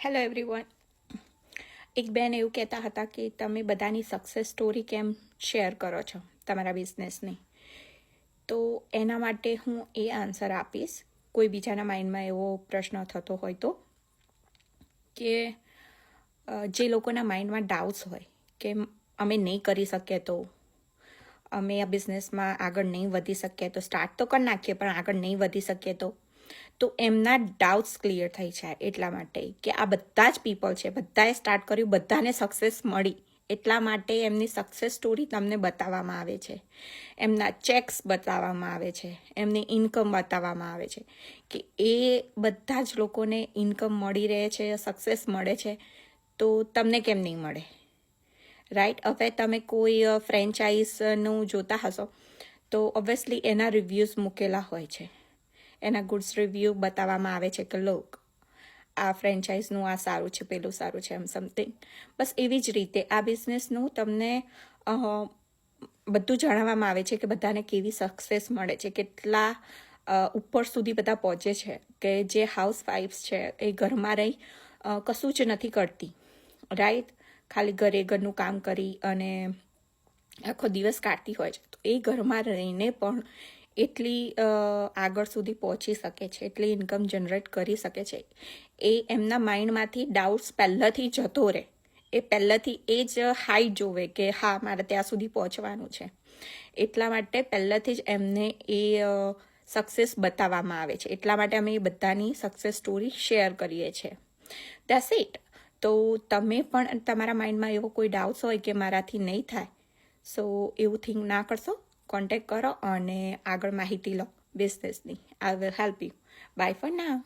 Hello everyone. એક બેન એવું કહેતા હતા કે તમે બધાની સક્સેસ સ્ટોરી કેમ શેર કરો છો તમારા બિઝનેસની. તો એના માટે હું એ આન્સર આપીશ. કોઈ બીજાના માઇન્ડમાં એવો પ્રશ્ન થતો હોય તો કે જે લોકોના માઇન્ડમાં ડાઉટ્સ હોય કે અમે નહીં કરી શકીએ, તો અમે આ બિઝનેસમાં આગળ નહીં વધી શકીએ, તો સ્ટાર્ટ તો કરી નાખીએ પણ આગળ નહીં વધી શકીએ તો એમના ડાઉટ્સ ક્લિયર થઈ જાય. એટલા માટે કે આ બધા જ પીપલ છે, બધાએ સ્ટાર્ટ કર્યું, બધાને સક્સેસ મળી. એટલા માટે એમની સક્સેસ સ્ટોરી તમને બતાવવામાં આવે છે, એમના ચેક્સ બતાવવામાં આવે છે, એમની ઇન્કમ બતાવવામાં આવે છે કે એ બધા જ લોકોને ઇન્કમ મળી રહે છે, સક્સેસ મળે છે, તો તમને કેમ નહીં મળે, રાઈટ? હવે તમે કોઈ ફ્રેન્ચાઇઝનું જોતા હશો તો ઓબ્વિયસલી એના રિવ્યૂઝ મૂકેલા હોય છે, એના ગુડ્સ રિવ્યૂ બતાવવામાં આવે છે કે લોક આ ફ્રેન્ચાઇઝનું આ સારું છે, પેલું સારું છે, એમ સમથિંગ. બસ એવી જ રીતે આ બિઝનેસનું તમને બધું જણાવવામાં આવે છે કે બધાને કેવી સક્સેસ મળે છે, કેટલા ઉપર સુધી બધા પહોંચે છે, કે જે હાઉસ વાઇફ્સ છે એ ઘરમાં રહી કશું જ નથી કરતી, રાઈટ? ખાલી ઘરનું કામ કરી અને આખો દિવસ કાઢતી હોય છે, તો એ ઘરમાં રહીને પણ એટલી આગળ સુધી પહોંચી શકે છે, એટલી ઇન્કમ જનરેટ કરી શકે છે. એ એમના માઇન્ડમાંથી ડાઉટ્સ પહેલાંથી જતો રહે, એ પહેલાંથી એ જ હાઈ જોવે કે હા મારે ત્યાં સુધી પહોંચવાનું છે. એટલા માટે પહેલાંથી જ એમને એ સક્સેસ બતાવવામાં આવે છે. એટલા માટે અમે એ બધાની સક્સેસ સ્ટોરી શેર કરીએ છીએ. That's it. તો તમે પણ તમારા માઇન્ડમાં એવો કોઈ ડાઉટ્સ હોય કે મારાથી નહીં થાય, સો એવું થિંક ના કરશો, કોન્ટેક્ટ કરો અને આગળ માહિતી લો બિઝનેસની. I will help you. Bye for now.